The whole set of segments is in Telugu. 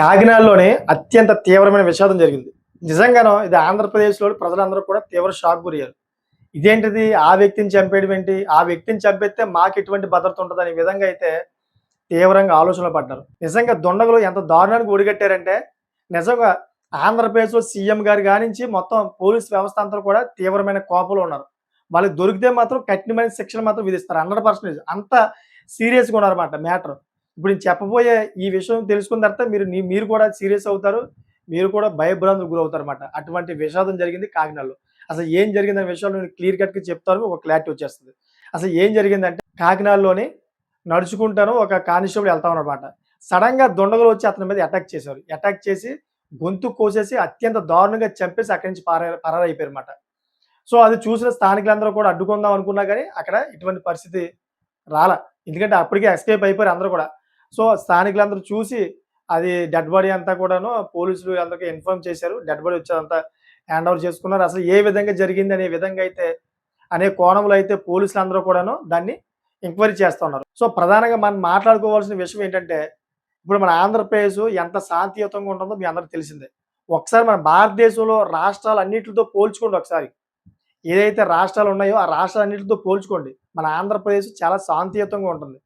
కాకినాడలోనే అత్యంత తీవ్రమైన విషాదం జరిగింది. నిజంగాను ఇది ఆంధ్రప్రదేశ్‌లోని ప్రజలందరూ కూడా తీవ్ర షాక్ గురయ్యారు. ఇదేంటిది? ఆ వ్యక్తిని చంపేయడం ఏంటి? ఆ వ్యక్తిని చంపేస్తే మాకెటువంటి భద్రత ఉంటదనే విధంగా అయితే తీవ్రంగా ఆలోచనలో పడ్డారు. నిజంగా దుండగులు ఎంత దారుణానికి ఒడిగట్టారంటే, నిజంగా ఆంధ్రప్రదేశ్‌లో సీఎం గారి గానించి మొత్తం పోలీస్ వ్యవస్థ అంతా కూడా తీవ్రమైన కోపంలో ఉన్నారు. వాళ్ళకి దొరికితే మాత్రం కఠినమైన శిక్షలు మాత్రం విధిస్తారు. 100% అంత సీరియస్‌గా ఉన్నారన్నమాట మ్యాటర్. ఇప్పుడు నేను చెప్పబోయే ఈ విషయం తెలుసుకున్న తర్వాత మీరు కూడా సీరియస్ అవుతారు. మీరు కూడా భయభ్రాంతులకు గురవుతారన్నమాట. అటువంటి విషాదం జరిగింది కాకినాడలో. అసలు ఏం జరిగిందనే విషయాలు నేను క్లియర్ కట్‌గా చెప్తాను. ఒక క్లారిటీ వచ్చేస్తది. అసలు ఏం జరిగిందంటే కాకినాడలోని నడుచుకుంటాను ఒక కానిస్టేబుల్ ఎళ్తా ఉన్నాడన్నమాట. సడెన్‌గా దుండగులు వచ్చి అతని మీద అటాక్ చేశారు. అటాక్ చేసి గొంతు కోసేసి అత్యంత దారుణంగా చంపేసి అక్కడి నుంచి పరారైపోయారన్నమాట. సో, అది చూసిన స్థానికులందరూ కూడా అడ్డుకుందాం అనుకున్నా గాని అక్కడ ఇటువంటి పరిస్థితి రాలా. ఎందుకంటే అప్పటికే ఎస్కేప్ అయిపోయారు అందరూ కూడా. సో, స్థానికులందరూ చూసి అది డెడ్ బాడీ అంతా కూడాను పోలీసులు అందరికి ఇన్ఫార్మ్ చేశారు. డెడ్ బాడీ వచ్చేదంతా హ్యాండ్ ఓవర్ చేసుకున్నారు. అసలు ఏ విధంగా జరిగింది అనే విధంగా అయితే అనే కోణంలో అయితే పోలీసులందరూ కూడాను దాన్ని ఎంక్వైరీ చేస్తా ఉన్నారు. సో, ప్రధానంగా మనం మాట్లాడుకోవాల్సిన విషయం ఏంటంటే, ఇప్పుడు మన ఆంధ్రప్రదేశ్ ఎంత శాంతియుతంగా ఉంటుందో మీ అందరికి తెలిసిందే. ఒకసారి మన భారతదేశంలో రాష్ట్రాలన్నిటితో పోల్చుకోండి ఒకసారి. ఏదైతే రాష్ట్రాలు ఉన్నాయో ఆ రాష్ట్రాలన్నిటితో పోల్చుకోండి. మన ఆంధ్రప్రదేశ్ చాలా శాంతియుతంగా ఉంటుంది.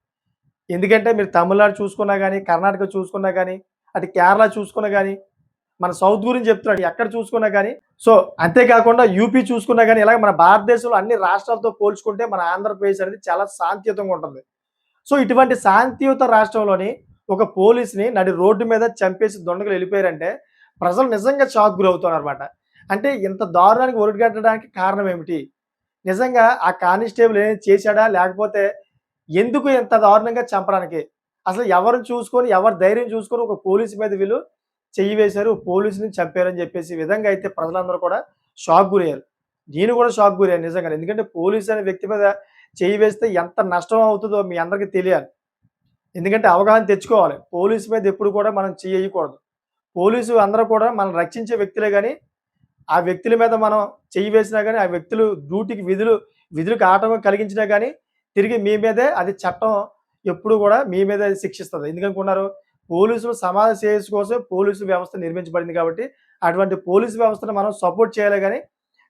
ఎందుకంటే మీరు తమిళనాడు చూసుకున్నా గాని, కర్ణాటక చూసుకున్నా గాని, అటు కేరళ చూసుకున్నా గాని, మన సౌత్ గురించి చెప్తున్నాడు. ఎక్కడ చూసుకున్నా గాని, సో అంతే కాకుండా యూపీ చూసుకున్నా గాని, ఇలాగ మన భారతదేశంలో అన్ని రాష్ట్రాలతో పోల్చుకుంటే మన ఆంధ్రప్రదేశ్ అనేది చాలా శాంతియుతంగా ఉంటుంది. సో ఇటువంటి శాంతియుత రాష్ట్రంలోని ఒక పోలీస్‌ని నడి రోడ్డు మీద చంపేసి దుండగులు ఎళ్ళిపోయారంటే, ప్రజలు నిజంగా షాక్ గురవుతున్నారన్నమాట. అంటే ఇంత దారుణానికి ఒరిగట్టడానికి కారణం ఏమిటి? నిజంగా ఆ కానిస్టేబుల్ ఏమైనా చేశాడా? లేకపోతే ఎందుకు ఇంత దారుణంగా చంపడానికి? అసలు ఎవరిని చూసుకొని, ఎవరి ధైర్యం చూసుకొని ఒక పోలీస్ మీద వీళ్ళు చెయ్యి వేశారు. పోలీస్‌ని చంపారని చెప్పేసి విధంగా అయితే ప్రజలందరూ కూడా షాక్ గురయ్యారు. నేను కూడా షాక్ గురయ్యాను నిజంగానే. ఎందుకంటే పోలీస్ అనే వ్యక్తి మీద చెయ్యి వేస్తే ఎంత నష్టం అవుతదో మీ అందరికీ తెలియాలి. ఎందుకంటే అవగాహన తెచ్చుకోవాలి. పోలీస్ మీద ఎప్పుడు కూడా మనం చెయ్యెయ్యకూడదు. పోలీసు అందరూ కూడా మనల్ని రక్షించే వ్యక్తులే గాని, ఆ వ్యక్తుల మీద మనం చెయ్యి వేసినా గాని, ఆ వ్యక్తులు డ్యూటీకి విధులకు ఆటంకం కలిగించినా గాని, తిరిగి మీ మీదే అది చట్టం ఎప్పుడు కూడా మీ మీదే శిక్షిస్తది. ఎందుకనుకున్నారు? పోలీసులు సమాజ శ్రేయస్సు కోసం పోలీసు వ్యవస్థ నిర్మించబడింది కాబట్టి, అటువంటి పోలీసు వ్యవస్థను మనం సపోర్ట్ చేయాలే గాని,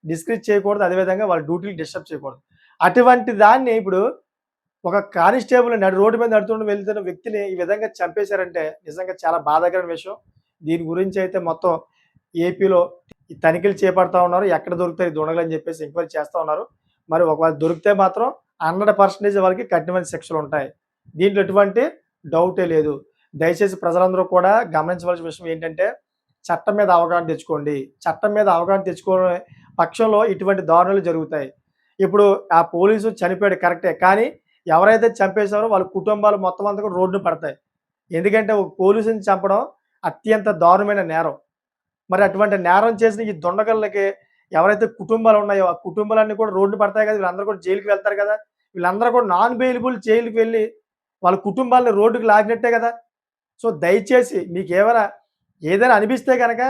డిస్కరేజ్ చేయకూడదు. అదేవిధంగా వాళ్ళ డ్యూటీలు డిస్టర్బ్ చేయకూడదు. అటువంటి దాన్ని ఇప్పుడు ఒక కానిస్టేబుల్ నడి రోడ్డు మీద వెళ్తున్న వ్యక్తిని ఈ విధంగా చంపేశారంటే నిజంగా చాలా బాధాకరమైన విషయం. దీని గురించి అయితే మొత్తం ఏపీలో ఈ తనిఖీలు చేపడతా ఉన్నారు. ఎక్కడ దొరుకుతాయి ఈ దుండగులు అని చెప్పేసి ఎంక్వైరీ చేస్తా ఉన్నారు. మరి ఒకవేళ దొరికితే మాత్రం 100% వాళ్ళకి కఠినమైన శిక్షలుంటాయి. దీంట్లో ఎటువంటి డౌటే లేదు. దయచేసి ప్రజలందరూ కూడా గమనించవలసిన విషయం ఏంటంటే, చట్టం మీద అవగాహన తెచ్చుకోండి. చట్టం మీద అవగాహన తెచ్చుకునే పక్షంలో ఇటువంటి దారుణాలు జరుగుతాయి. ఇప్పుడు ఆ పోలీసు చనిపోయాడు కరెక్టే. కానీ ఎవరైతే చంపేశారో వాళ్ళ కుటుంబాలు మొత్తం అంతా కూడా రోడ్డున పడతాయి. ఎందుకంటే ఒక పోలీసుని చంపడం అత్యంత దారుణమైన నేరం. మరి అటువంటి నేరం చేసిన ఈ దుండగులకి ఎవరైతే కుటుంబాలు ఉన్నాయో, ఆ కుటుంబాలన్నీ కూడా రోడ్డున పడతాయి కదా! వీళ్ళందరూ కూడా జైలుకి వెళ్తారు కదా! వీళ్ళందరూ కూడా నాన్ బెయిలబుల్ జైలుకి వెళ్లి వాళ్ళ కుటుంబాలను రోడ్డుకి లాగినట్టే కదా! సో, దయచేసి ఏదైనా అనిపిస్తే గనక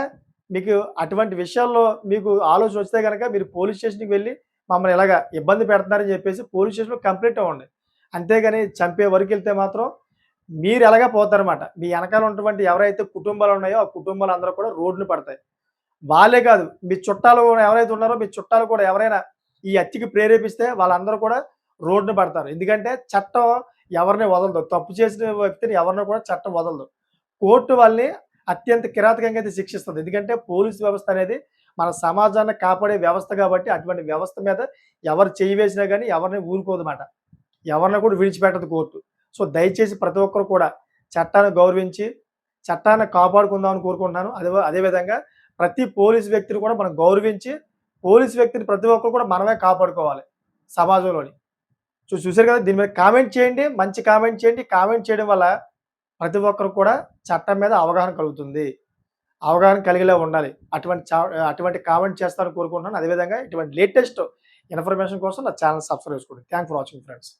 మీకు అటువంటి విషయాల్లో మీకు ఆలోచన వస్తే గనక మీరు పోలీస్ స్టేషన్‌కి వెళ్లి మమ్మల్ని ఇలాగా ఇబ్బంది పెడుతున్నారని చెప్పేసి పోలీస్ స్టేషన్‌లో కంప్లెయింట్ ఇవ్వండి. అంతేగాని చంపే వరకెళ్తే మాత్రం మీరు ఎలాగా పోతారన్నమాట. మీ ఎనకాల ఉన్నటువంటి ఎవరైతే కుటుంబాలు ఉన్నాయో, ఆ కుటుంబాలందరూ కూడా రోడ్డున పడతాయి. వాళ్ళే కాదు మీ చుట్టాలు ఎవరైతే ఉన్నారో మీ చుట్టాలు కూడా ఎవరైనా ఈ హత్యకి ప్రేరేపిస్తే వాళ్ళందరూ కూడా రోడ్డున పడతారు. ఎందుకంటే చట్టం ఎవరిని వదలదు. తప్పు చేసిన వ్యక్తిని ఎవరిని కూడా చట్టం వదలదు. కోర్టు వాళ్ళని అత్యంత కిరాతకంగా అయితే శిక్షిస్తది. ఎందుకంటే పోలీస్ వ్యవస్థ అనేది మన సమాజాన్ని కాపాడే వ్యవస్థ కాబట్టి అటువంటి వ్యవస్థ మీద ఎవరు చెయ్యి వేసినా గాని ఎవరిని ఊరుకోదన్నమాట. ఎవరిని కూడా విడిచిపెట్టదు కోర్టు. సో, దయచేసి ప్రతి ఒక్కరు కూడా చట్టాన్ని గౌరవించి, చట్టాన్ని కాపాడుకుందామని కోరుకుంటున్నాను. అదేవిధంగా ప్రతి పోలీస్ వ్యక్తిని కూడా మనం గౌరవించి, పోలీస్ వ్యక్తిని ప్రతి ఒక్కరు కూడా మనమే కాపాడుకోవాలి సమాజంలోని. చూసారు కదా! దీని మీద కామెంట్ చేయండి. మంచి కామెంట్ చేయండి. కామెంట్ చేయడం వల్ల ప్రతి ఒక్కరు కూడా చట్టం మీద అవగాహన కలుగుతుంది. అవగాహన కలిగేలా ఉండాలి. అటువంటి కామెంట్ చేస్తారని కోరుకుంటున్నాను. అదేవిధంగా ఇటువంటి లేటెస్ట్ ఇన్ఫర్మేషన్ కోసం నా ఛానెల్ సబ్స్క్రైబ్ చేసుకోండి. Thanks for watching friends.